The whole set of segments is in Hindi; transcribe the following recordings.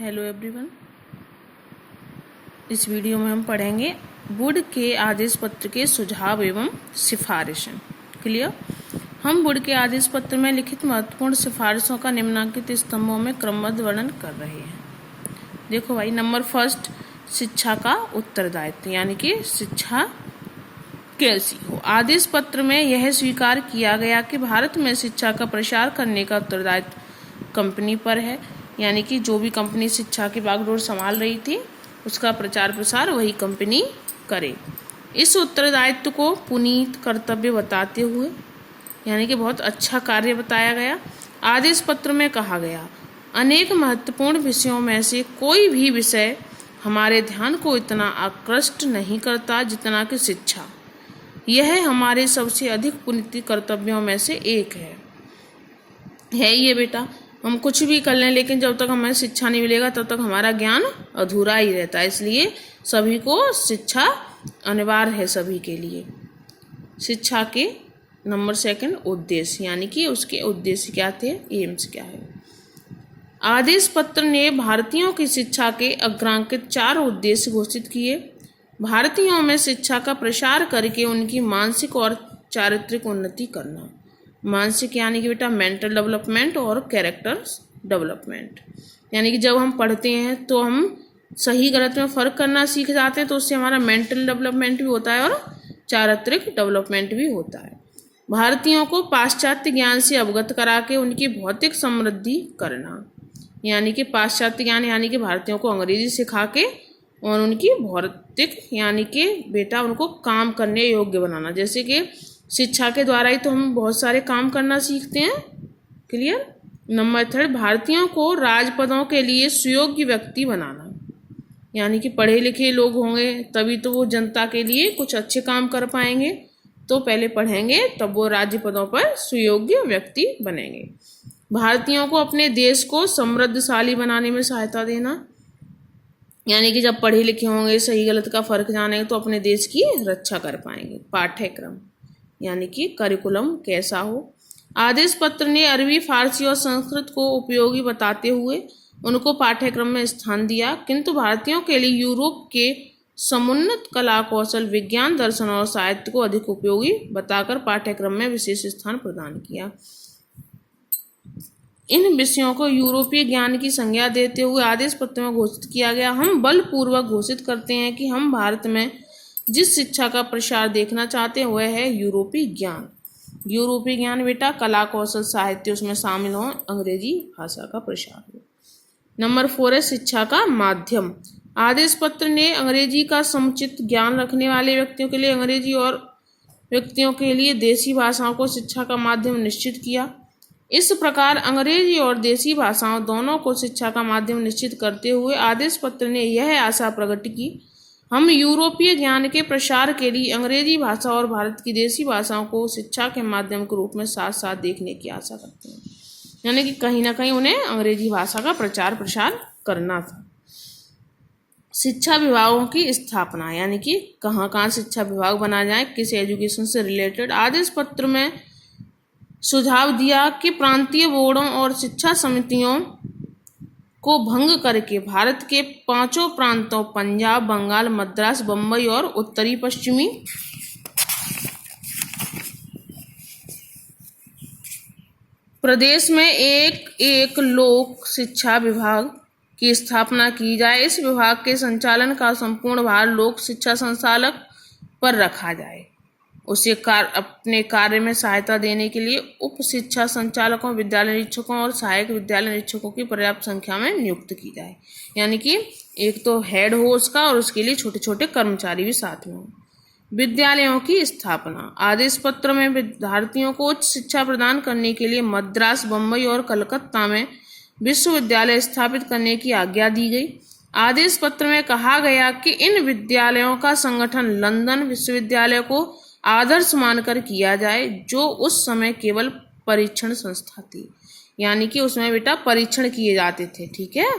Hello everyone. इस वीडियो में हम पढ़ेंगे बोर्ड के आदेश पत्र के सुझाव एवं सिफारिशें। क्लियर। हम बोर्ड के आदेश पत्र में लिखित महत्वपूर्ण सिफारिशों का निम्नलिखित स्तंभों में क्रमबद्ध वर्णन कर रहे हैं। देखो भाई, नंबर फर्स्ट, शिक्षा का उत्तरदायित्व, यानी कि शिक्षा कैसी हो। आदेश पत्र में यह स्वीकार किया गया कि भारत में शिक्षा का प्रसार करने का उत्तरदायित्व कंपनी पर है, यानी कि जो भी कंपनी शिक्षा की बागडोर संभाल रही थी उसका प्रचार प्रसार वही कंपनी करे। इस उत्तरदायित्व को पुनीत कर्तव्य बताते हुए, यानी कि बहुत अच्छा कार्य बताया गया। आदेश पत्र में कहा गया, अनेक महत्वपूर्ण विषयों में से कोई भी विषय हमारे ध्यान को इतना आकृष्ट नहीं करता जितना कि शिक्षा। यह हमारे सबसे अधिक पुनीत कर्तव्यों में से एक है ये बेटा। हम कुछ भी कर लें, लेकिन जब तक हमें शिक्षा नहीं मिलेगा तब तक हमारा ज्ञान अधूरा ही रहता है। इसलिए सभी को शिक्षा अनिवार्य है, सभी के लिए। शिक्षा के नंबर सेकंड उद्देश्य, यानी कि उसके उद्देश्य क्या थे, एम्स क्या है। आदेश पत्र ने भारतीयों की शिक्षा के अग्रांकित 4 उद्देश्य घोषित किए। भारतीयों में शिक्षा का प्रसार करके उनकी मानसिक और चारित्रिक उन्नति करना। मानसिक यानी कि बेटा मेंटल डेवलपमेंट और कैरेक्टर डेवलपमेंट, यानी कि जब हम पढ़ते हैं तो हम सही गलत में फ़र्क करना सीख जाते हैं, तो उससे हमारा मेंटल डेवलपमेंट भी होता है और चारित्रिक डेवलपमेंट भी होता है। भारतीयों को पाश्चात्य ज्ञान से अवगत करा के उनकी भौतिक समृद्धि करना, यानी कि पाश्चात्य ज्ञान यानी कि भारतीयों को अंग्रेजी सिखा के और उनकी भौतिक यानी कि बेटा उनको काम करने योग्य बनाना। जैसे कि शिक्षा के द्वारा ही तो हम बहुत सारे काम करना सीखते हैं। क्लियर। नंबर थर्ड, भारतीयों को राजपदों के लिए सुयोग्य व्यक्ति बनाना, यानी कि पढ़े लिखे लोग होंगे तभी तो वो जनता के लिए कुछ अच्छे काम कर पाएंगे। तो पहले पढ़ेंगे तब वो राज्य पदों पर सुयोग्य व्यक्ति बनेंगे। भारतीयों को अपने देश को समृद्धशाली बनाने में सहायता देना, यानी कि जब पढ़े लिखे होंगे, सही गलत का फर्क जानेंगे तो अपने देश की रक्षा कर पाएंगे। पाठ्यक्रम यानी कि करिकुलम कैसा हो। आदेश पत्र ने अरबी, फारसी और संस्कृत को उपयोगी बताते हुए उनको पाठ्यक्रम में स्थान दिया, किंतु भारतीयों के लिए यूरोप के समुन्नत कला कौशल, विज्ञान, दर्शन और साहित्य को अधिक उपयोगी बताकर पाठ्यक्रम में विशेष स्थान प्रदान किया। इन विषयों को यूरोपीय ज्ञान की संज्ञा देते हुए आदेश पत्र में घोषित किया गया। हम बलपूर्वक घोषित करते हैं कि हम भारत में जिस शिक्षा का प्रसार देखना चाहते हैं वह है यूरोपीय ज्ञान। यूरोपीय ज्ञान बेटा कला कौशल साहित्य उसमें शामिल हो, अंग्रेजी भाषा का प्रसार हो। नंबर 4 है शिक्षा का माध्यम। आदेश पत्र ने अंग्रेजी का समुचित ज्ञान रखने वाले व्यक्तियों के लिए अंग्रेजी और व्यक्तियों के लिए देसी भाषाओं को शिक्षा का माध्यम निश्चित किया। इस प्रकार अंग्रेजी और देसी भाषाओं दोनों को शिक्षा का माध्यम निश्चित करते हुए आदेश पत्र ने यह आशा प्रकट की, हम यूरोपीय ज्ञान के प्रसार के लिए अंग्रेजी भाषा और भारत की देसी भाषाओं को शिक्षा के माध्यम के रूप में साथ साथ देखने की आशा करते हैं। यानी कि कहीं ना कहीं उन्हें अंग्रेजी भाषा का प्रचार प्रसार करना था। शिक्षा विभागों की स्थापना, यानी कि कहाँ कहाँ शिक्षा विभाग बनाया जाए, किस एजुकेशन से रिलेटेड। आदेश पत्र में सुझाव दिया कि प्रांतीय बोर्डों और शिक्षा समितियों को भंग करके भारत के 5 प्रांतों पंजाब, बंगाल, मद्रास, बम्बई और उत्तरी पश्चिमी प्रदेश में एक लोक शिक्षा विभाग की स्थापना की जाए। इस विभाग के संचालन का संपूर्ण भार लोक शिक्षा संचालक पर रखा जाए। उसे अपने कार्य में सहायता देने के लिए उप शिक्षा संचालकों, विद्यालय निरीक्षकों और सहायक विद्यालय निरीक्षकों की पर्याप्त संख्या में नियुक्त की जाए। यानी कि एक तो हेड हो उसका और उसके लिए छोटे छोटे कर्मचारी भी साथ में हो। विद्यालयों की स्थापना। आदेश पत्र में विद्यार्थियों को उच्च शिक्षा प्रदान करने के लिए मद्रास, बम्बई और कलकत्ता में विश्वविद्यालय स्थापित करने की आज्ञा दी गई। आदेश पत्र में कहा गया कि इन विद्यालयों का संगठन लंदन विश्वविद्यालय को आदर्श मानकर किया जाए, जो उस समय केवल परीक्षण संस्था थी, यानी कि उसमें बेटा परीक्षण किए जाते थे। ठीक है।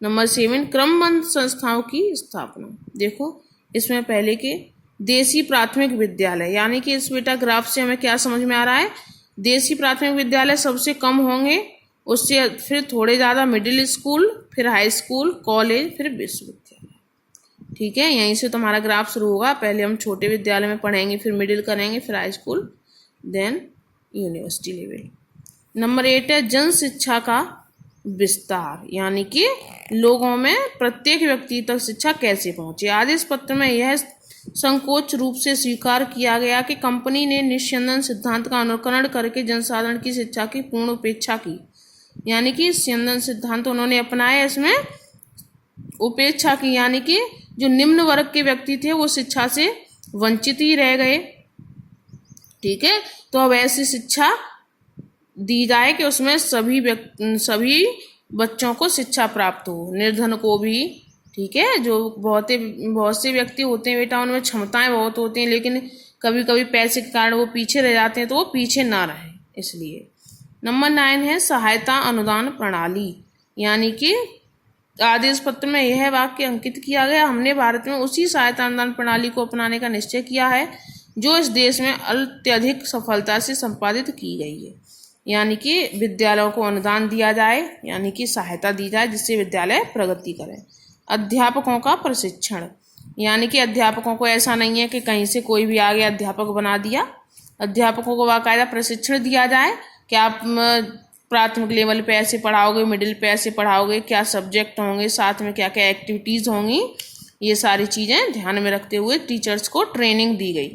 नंबर 7, क्रमबद्ध संस्थाओं की स्थापना। देखो इसमें पहले के देसी प्राथमिक विद्यालय, यानी कि इस बेटा ग्राफ से हमें क्या समझ में आ रहा है, देसी प्राथमिक विद्यालय सबसे कम होंगे, उससे फिर थोड़े ज़्यादा मिडिल स्कूल, फिर हाई स्कूल, कॉलेज, फिर विश्वविद्यालय। ठीक है, यहीं से तुम्हारा ग्राफ शुरू होगा। पहले हम छोटे विद्यालय में पढ़ेंगे, फिर मिडिल करेंगे, फिर high school, then university level. Number 8 है जन शिक्षा का विस्तार, यानी कि लोगों में प्रत्येक व्यक्ति तक शिक्षा कैसे पहुंचे। आदेश पत्र में यह संकोच रूप से स्वीकार किया गया कि कंपनी ने निस्यंदन सिद्धांत का अनुकरण करके जनसाधारण की शिक्षा की पूर्ण उपेक्षा की, यानी कि स्यंदन सिद्धांत उन्होंने अपनाया, इसमें उपेक्षा की, यानी कि जो निम्न वर्ग के व्यक्ति थे वो शिक्षा से वंचित ही रह गए। ठीक है, तो अब ऐसी शिक्षा दी जाए कि उसमें सभी बच्चों को शिक्षा प्राप्त हो, निर्धन को भी। ठीक है, जो बहुत से व्यक्ति होते हैं बेटा, उनमें क्षमताएं बहुत होती हैं, लेकिन कभी कभी पैसे के कारण वो पीछे रह जाते हैं, तो वो पीछे ना रहे इसलिए। नंबर 9 है सहायता अनुदान प्रणाली, यानी कि आदेश पत्र में यह वाक्य अंकित किया गया, हमने भारत में उसी सहायता अनुदान प्रणाली को अपनाने का निश्चय किया है जो इस देश में अत्यधिक सफलता से संपादित की गई है। यानी कि विद्यालयों को अनुदान दिया जाए, यानी कि सहायता दी जाए जिससे विद्यालय प्रगति करें। अध्यापकों का प्रशिक्षण, यानी कि अध्यापकों को ऐसा नहीं है कि कहीं से कोई भी आ गया अध्यापक बना दिया। अध्यापकों को बाकायदा प्रशिक्षण दिया जाए कि आप प्राथमिक लेवल पे ऐसे पढ़ाओगे, मिडिल पे ऐसे पढ़ाओगे, क्या सब्जेक्ट होंगे, साथ में क्या क्या एक्टिविटीज़ होंगी, ये सारी चीज़ें ध्यान में रखते हुए टीचर्स को ट्रेनिंग दी गई।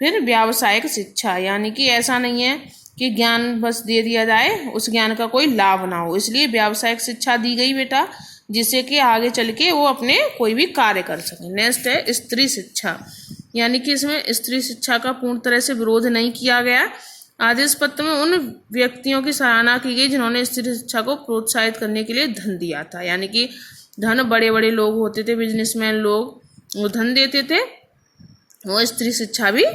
फिर व्यावसायिक शिक्षा, यानी कि ऐसा नहीं है कि ज्ञान बस दे दिया जाए, उस ज्ञान का कोई लाभ ना हो, इसलिए व्यावसायिक शिक्षा दी गई बेटा, जिससे कि आगे चल के वो अपने कोई भी कार्य कर सकें। नेक्स्ट है स्त्री शिक्षा, यानी कि इसमें स्त्री शिक्षा का पूर्ण तरह से विरोध नहीं किया गया। आदेश पत्र में उन व्यक्तियों की सराहना की गई जिन्होंने स्त्री शिक्षा को प्रोत्साहित करने के लिए धन दिया था, यानी कि धन बड़े बड़े लोग होते थे, बिजनेसमैन लोग, वो धन देते थे, वो स्त्री शिक्षा भी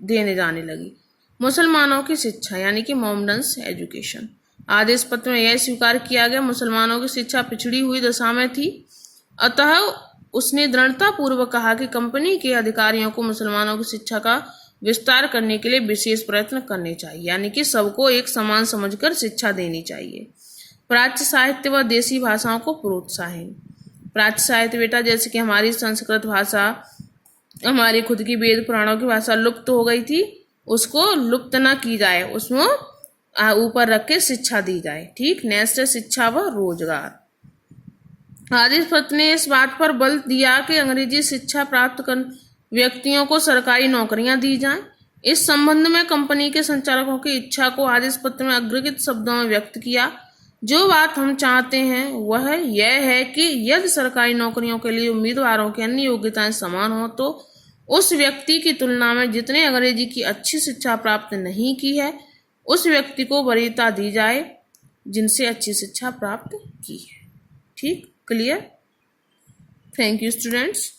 देने जाने लगी। मुसलमानों की शिक्षा, यानी कि मोमडन्स एजुकेशन, आदेश पत्र में यह स्वीकार किया गया मुसलमानों की शिक्षा पिछड़ी हुई दशा में थी, अतः उसने दृढ़ता पूर्वक कहा कि कंपनी के अधिकारियों को मुसलमानों की शिक्षा का विस्तार करने के लिए विशेष प्रयत्न करने चाहिए, यानी कि सबको एक समान समझकर शिक्षा देनी चाहिए। प्राच्य साहित्य व देसी भाषाओं को प्रोत्साहन, प्राच्य साहित्य बेटा जैसे कि हमारी संस्कृत भाषा, हमारी खुद की वेद पुराणों की भाषा लुप्त हो गई थी, उसको लुप्त न की जाए, उसमें ऊपर रख के शिक्षा दी जाए। ठीक, नेक्स्ट है शिक्षा व रोजगार। आदेश पत्र ने इस बात पर बल दिया कि अंग्रेजी शिक्षा प्राप्त कर व्यक्तियों को सरकारी नौकरियां दी जाएं। इस संबंध में कंपनी के संचालकों की इच्छा को आदेश पत्र में अग्रलिखित शब्दों में व्यक्त किया। जो बात हम चाहते हैं वह यह है कि यदि सरकारी नौकरियों के लिए उम्मीदवारों की अन्य योग्यताएं समान हो तो उस व्यक्ति की तुलना में जितने अंग्रेजी की अच्छी शिक्षा प्राप्त नहीं की है उस व्यक्ति को वरीयता दी जाए जिनसे अच्छी शिक्षा प्राप्त की है। ठीक, क्लियर? Thank you students.